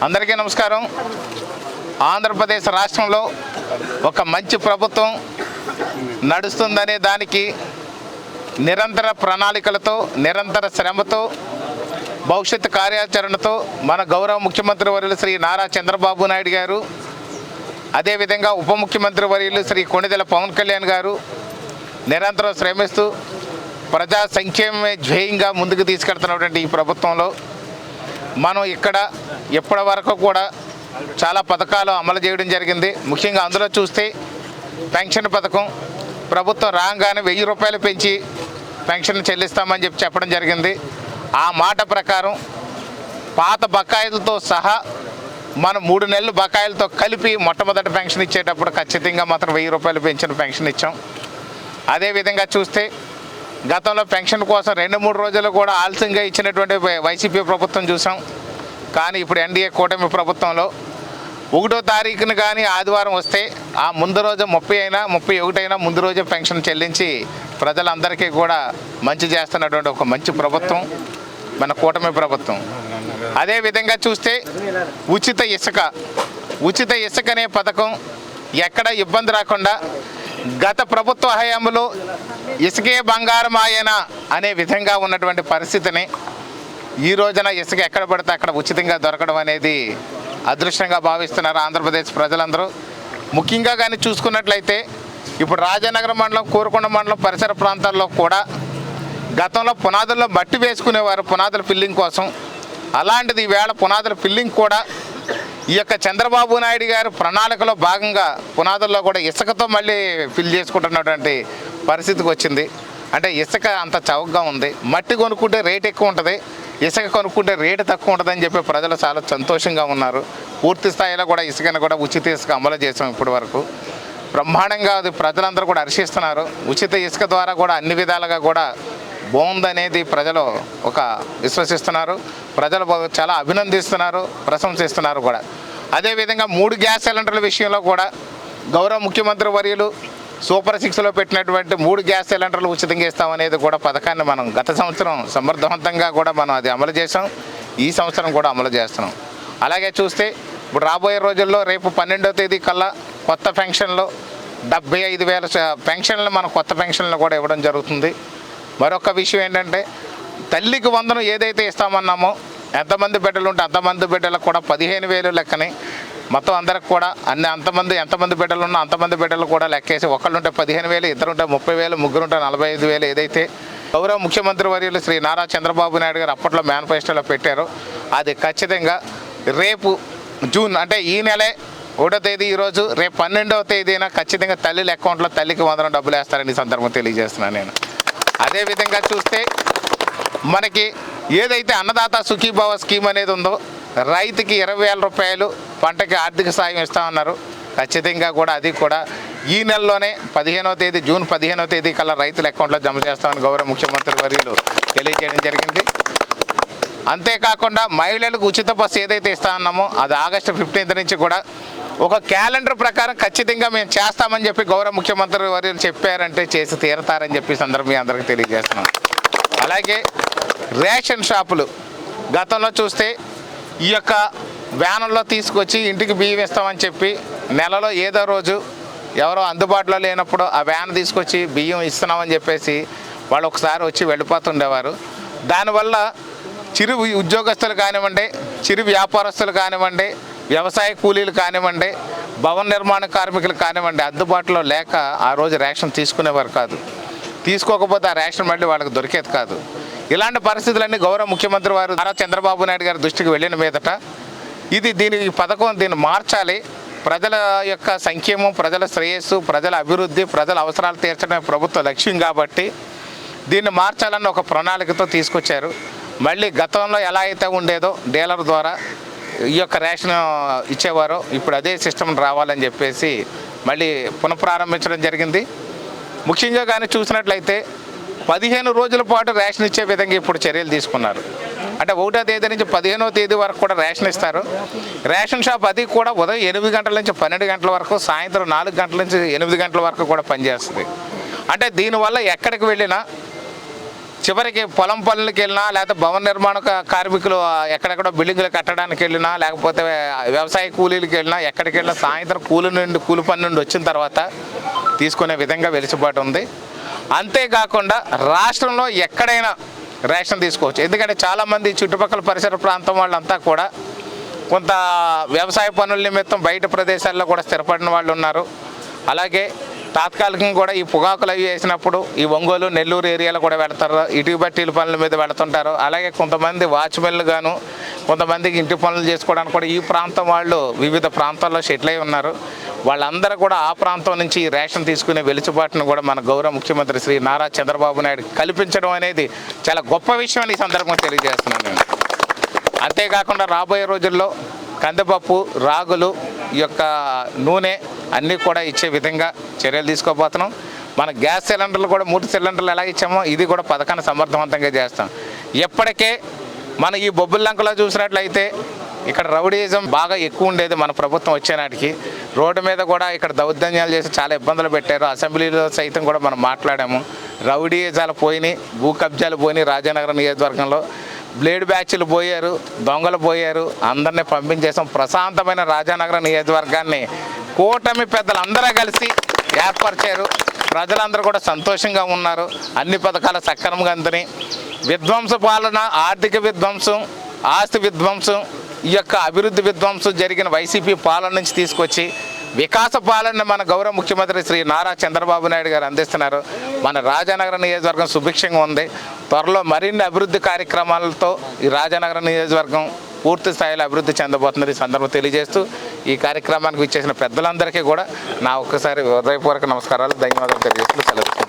అందరికీ నమస్కారం. ఆంధ్రప్రదేశ్ రాష్ట్రంలో ఒక మంచి ప్రభుత్వం నడుస్తుందనే దానికి నిరంతర ప్రణాళికలతో, నిరంతర శ్రమతో, భవిష్యత్తు కార్యాచరణతో మన గౌరవ ముఖ్యమంత్రి వర్యులు శ్రీ నారా చంద్రబాబు నాయుడు గారు, అదేవిధంగా ఉప ముఖ్యమంత్రి వర్యులు శ్రీ కొణిదెల పవన్ కళ్యాణ్ గారు నిరంతరం శ్రమిస్తూ ప్రజా సంక్షేమమే ధ్యేయంగా ముందుకు తీసుకెళ్తున్నటువంటి ఈ ప్రభుత్వంలో మనం ఇక్కడ ఇప్పటి వరకు కూడా చాలా పథకాలు అమలు చేయడం జరిగింది. ముఖ్యంగా అందులో చూస్తే పెన్షన్ పథకం ప్రభుత్వం రాగానే 1000 రూపాయలు పెంచి పెన్షన్ చెల్లిస్తామని చెప్పడం జరిగింది. ఆ మాట ప్రకారం పాత బకాయిలతో సహా మనం 3 నెలలు బకాయిలతో కలిపి మొట్టమొదటి పెన్షన్ ఇచ్చేటప్పుడు ఖచ్చితంగా మాత్రం 1000 రూపాయలు పెంచిన పెన్షన్ ఇచ్చాం. అదేవిధంగా చూస్తే గతంలో పెన్షన్ కోసం 2-3 రోజులు కూడా ఆలస్యంగా ఇచ్చినటువంటి వైసీపీ ప్రభుత్వం చూసాం. కానీ ఇప్పుడు ఎన్డీఏ కూటమి ప్రభుత్వంలో 1వ తారీఖున కానీ ఆదివారం వస్తే ఆ ముందు రోజు 30 అయినా 31 అయినా ముందు రోజే పెన్షన్ చెల్లించి ప్రజలందరికీ కూడా మంచి చేస్తున్నటువంటి ఒక మంచి ప్రభుత్వం మన కూటమి ప్రభుత్వం. అదేవిధంగా చూస్తే ఉచిత ఇసుక అనే పథకం ఎక్కడ ఇబ్బంది రాకుండా గత ప్రభుత్వ హయాంలో ఇసుకే బంగారం ఆయన అనే విధంగా ఉన్నటువంటి పరిస్థితిని ఈ రోజున ఇసుక ఎక్కడ పడితే అక్కడ ఉచితంగా దొరకడం అనేది అదృష్టంగా భావిస్తున్నారు ఆంధ్రప్రదేశ్ ప్రజలందరూ. ముఖ్యంగా కానీ చూసుకున్నట్లయితే ఇప్పుడు రాజానగరం మండలం, కోరుకొండ మండలం పరిసర ప్రాంతాల్లో కూడా గతంలో పునాదుల్లో మట్టి వేసుకునేవారు పునాదుల ఫిల్లింగ్ కోసం. అలాంటిది ఈవేళ పునాదుల ఫిల్లింగ్ కూడా ఈ యొక్క చంద్రబాబు నాయుడు గారు ప్రణాళికలో భాగంగా పునాదుల్లో కూడా ఇసుకతో మళ్ళీ ఫిల్ చేసుకుంటున్నటువంటి పరిస్థితికి వచ్చింది. అంటే ఇసుక అంత చౌకగా ఉంది. మట్టి కొనుక్కుంటే రేట్ ఎక్కువ ఉంటుంది, ఇసుక కొనుక్కుంటే రేటు తక్కువ ఉంటుందని చెప్పి ప్రజలు చాలా సంతోషంగా ఉన్నారు. పూర్తి స్థాయిలో కూడా ఇసుకను కూడా ఉచిత ఇసుక అమలు చేసాం. ఇప్పటి వరకు బ్రహ్మాండంగా అది ప్రజలందరూ కూడా హర్షిస్తున్నారు. ఉచిత ఇసుక ద్వారా కూడా అన్ని విధాలుగా కూడా బాగుందనేది ప్రజలు ఒక విశ్వసిస్తున్నారు. ప్రజలు చాలా అభినందిస్తున్నారు, ప్రశంసిస్తున్నారు కూడా. అదేవిధంగా 3 గ్యాస్ సిలిండర్ల విషయంలో కూడా గౌరవ ముఖ్యమంత్రి వర్యులు సూపర్ 6లో పెట్టినటువంటి 3 గ్యాస్ సిలిండర్లు ఉచితంగా ఇస్తామనేది కూడా పథకాన్ని మనం గత సంవత్సరం సమర్థవంతంగా కూడా మనం అది అమలు చేసాం. ఈ సంవత్సరం కూడా అమలు చేస్తున్నాం. అలాగే చూస్తే ఇప్పుడు రాబోయే రోజుల్లో రేపు 12వ తేదీ కల్లా కొత్త పెన్షన్లు 75,000 పెన్షన్లు మన కొత్త పెన్షన్లు కూడా ఇవ్వడం జరుగుతుంది. మరొక విషయం ఏంటంటే తల్లికి వందనం ఏదైతే ఇస్తామన్నామో ఎంతమంది బిడ్డలు ఉంటే అంతమంది బిడ్డలకు కూడా 15,000 లెక్కని మొత్తం అందరికి కూడా ఎంతమంది బిడ్డలు ఉన్నా అంతమంది బిడ్డలు కూడా లెక్కేసి ఒకళ్ళుంటే 15,000, ఇద్దరుంటే 30,000, ముగ్గురుంటే 45,000 ఏదైతే గౌరవ ముఖ్యమంత్రి వర్యులు శ్రీ నారా చంద్రబాబు నాయుడు గారు అప్పట్లో మేనిఫెస్టోలో పెట్టారో అది ఖచ్చితంగా రేపు జూన్ అంటే ఈ నెలే 1వ తేదీ ఈరోజు, రేపు 12వ తేదీన ఖచ్చితంగా తల్లి అకౌంట్లో తల్లికి వందనం డబ్బులు వేస్తారని ఈ సందర్భంగా తెలియజేస్తున్నాను నేను. అదేవిధంగా చూస్తే మనకి ఏదైతే అన్నదాత సుఖీభావ స్కీమ్ అనేది ఉందో రైతుకి 20,000 రూపాయలు పంటకి ఆర్థిక సాయం ఇస్తామన్నారు. ఖచ్చితంగా కూడా అది కూడా ఈ నెలలోనే 15వ తేదీ జూన్ 15వ తేదీ కల్లా రైతుల అకౌంట్లో జమ చేస్తామని గౌరవ ముఖ్యమంత్రి వర్యులు తెలియజేయడం జరిగింది. అంతేకాకుండా మహిళలకు ఉచిత బస్సు ఏదైతే ఇస్తామన్నామో అది ఆగస్టు 15th నుంచి కూడా ఒక క్యాలెండర్ ప్రకారం ఖచ్చితంగా మేము చేస్తామని చెప్పి గౌరవ ముఖ్యమంత్రి వర్యులు చెప్పారంటే చేసి తీరతారని చెప్పి సందర్భం మీ అందరికీ తెలియజేస్తున్నాం. అలాగే రేషన్ షాపులు గతంలో చూస్తే ఈ యొక్క వ్యానుల్లో తీసుకొచ్చి ఇంటికి బియ్యం ఇస్తామని చెప్పి నెలలో ఏదో రోజు ఎవరో అందుబాటులో లేనప్పుడు ఆ వ్యాన్ తీసుకొచ్చి బియ్యం ఇస్తున్నామని చెప్పేసి వాళ్ళు ఒకసారి వచ్చి వెళ్ళిపోతుండేవారు. దానివల్ల చిరు ఉద్యోగస్తులు కానివ్వండి, చిరు వ్యాపారస్తులు కానివ్వండి, వ్యవసాయ కూలీలు కానివ్వండి, భవన నిర్మాణ కార్మికులు కానివ్వండి అందుబాటులో లేక ఆ రోజు రేషన్ తీసుకునేవారు కాదు. తీసుకోకపోతే ఆ రేషన్ మళ్ళీ వాళ్ళకి దొరికేది కాదు. ఇలాంటి పరిస్థితులన్నీ గౌరవ ముఖ్యమంత్రి వారు నారా చంద్రబాబు నాయుడు గారి దృష్టికి వెళ్ళిన మీదట ఈ పథకం దీన్ని మార్చాలి. ప్రజల యొక్క సంక్షేమం, ప్రజల శ్రేయస్సు, ప్రజల అభివృద్ధి, ప్రజల అవసరాలు తీర్చడమే ప్రభుత్వ లక్ష్యం కాబట్టి దీన్ని మార్చాలన్న ఒక ప్రణాళికతో తీసుకొచ్చారు. మళ్ళీ గతంలో ఎలా అయితే ఉండేదో డీలర్ ద్వారా ఈ యొక్క రేషన్ ఇచ్చేవారో ఇప్పుడు అదే సిస్టమ్ రావాలని చెప్పేసి మళ్ళీ పునఃప్రారంభించడం జరిగింది. ముఖ్యంగా కానీ చూసినట్లయితే 15 రోజుల పాటు రేషన్ ఇచ్చే విధంగా ఇప్పుడు చర్యలు తీసుకున్నారు. అంటే 1వ తేదీ నుంచి 15వ తేదీ వరకు కూడా రేషన్ ఇస్తారు. రేషన్ షాప్ అది కూడా ఉదయం 8 గంటల నుంచి 12 గంటల వరకు, సాయంత్రం 4 గంటల నుంచి 8 గంటల వరకు కూడా పనిచేస్తుంది. అంటే దీనివల్ల ఎక్కడికి వెళ్ళినా చివరికి పొలం పనులకు వెళ్ళినా, లేకపోతే భవన నిర్మాణ కార్మికులు ఎక్కడెక్కడో బిల్డింగ్లు కట్టడానికి వెళ్ళినా, లేకపోతే వ్యవసాయ కూలీలకు వెళ్ళినా, ఎక్కడికి వెళ్ళినా సాయంత్రం కూలి పని నుండి వచ్చిన తర్వాత తీసుకునే విధంగా వెలుసుబాటు ఉంది. అంతేకాకుండా రాష్ట్రంలో ఎక్కడైనా రేషన్ తీసుకోవచ్చు. ఎందుకంటే చాలామంది చుట్టుపక్కల పరిసర ప్రాంతం వాళ్ళంతా కూడా కొంత వ్యవసాయ పనుల నిమిత్తం బయట ప్రదేశాల్లో కూడా స్థిరపడిన వాళ్ళు ఉన్నారు. అలాగే తాత్కాలికంగా కూడా ఈ పొగాకులు అవి వేసినప్పుడు ఈ ఒంగోలు నెల్లూరు ఏరియాలో కూడా వెళ్తారు, ఇటుక బట్టీల పనుల మీద వెళుతుంటారు. అలాగే కొంతమంది వాచ్మెన్లు గాను, కొంతమందికి ఇంటి పనులు చేసుకోవడానికి కూడా ఈ ప్రాంతం వాళ్ళు వివిధ ప్రాంతాల్లో సెటిల్ అయి ఉన్నారు. వాళ్ళందరూ కూడా ఆ ప్రాంతం నుంచి ఈ రేషన్ తీసుకునే వెలుచుబాటును కూడా మన గౌరవ ముఖ్యమంత్రి శ్రీ నారా చంద్రబాబు నాయుడు కల్పించడం అనేది చాలా గొప్ప విషయం అని ఈ సందర్భంగా తెలియజేస్తున్నాను నేను. అంతేకాకుండా రాబోయే రోజుల్లో కందిపప్పు, రాగులు, ఈ యొక్క నూనె అన్నీ కూడా ఇచ్చే విధంగా చర్యలు తీసుకోబోతున్నాం. మన గ్యాస్ సిలిండర్లు కూడా 3 సిలిండర్లు ఎలా ఇచ్చామో ఇది కూడా పథకాన్ని సమర్థవంతంగా చేస్తాం. ఎప్పటికే మన ఈ బొబ్బుల్లంకలో చూసినట్లయితే ఇక్కడ రౌడీయిజం బాగా ఎక్కువ ఉండేది. మన ప్రభుత్వం వచ్చేనాటికి రోడ్డు మీద కూడా ఇక్కడ దౌర్జన్యాలు చేసి చాలా ఇబ్బందులు పెట్టారు. అసెంబ్లీలో సైతం కూడా మనం మాట్లాడాము. రౌడీయిజాలు పోయినాయి, భూ కబ్జాలు పోయినాయి. రాజానగరం నియోజకవర్గంలో బ్లేడ్ బ్యాచ్లు పోయారు, దొంగలు పోయారు, అందరినీ పంపించేసాం. ప్రశాంతమైన రాజానగరం నియోజకవర్గాన్ని కూటమి పెద్దలు అందరూ కలిసి ఏర్పరిచారు. ప్రజలందరూ కూడా సంతోషంగా ఉన్నారు. అన్ని పథకాలు సక్రమంగా అందని విధ్వంస పాలన, ఆర్థిక విధ్వంసం, ఆస్తి విధ్వంసం, ఈ యొక్క అభివృద్ధి విధ్వంసం జరిగిన వైసీపీ పాలన నుంచి తీసుకొచ్చి వికాస పాలన మన గౌరవ ముఖ్యమంత్రి శ్రీ నారా చంద్రబాబు నాయుడు గారు అందిస్తున్నారు. మన రాజానగరం నియోజకవర్గం సుభిక్షంగా ఉంది. త్వరలో మరిన్ని అభివృద్ధి కార్యక్రమాలతో ఈ రాజానగరం నియోజకవర్గం పూర్తి స్థాయిలో అభివృద్ధి చెందబోతున్నది ఈ సందర్భం తెలియజేస్తూ ఈ కార్యక్రమానికి ఇచ్చేసిన పెద్దలందరికీ కూడా నా ఒక్కసారి హృదయపూర్వక నమస్కారాలు, ధన్యవాదాలు తెలియజేస్తూ సెలవు.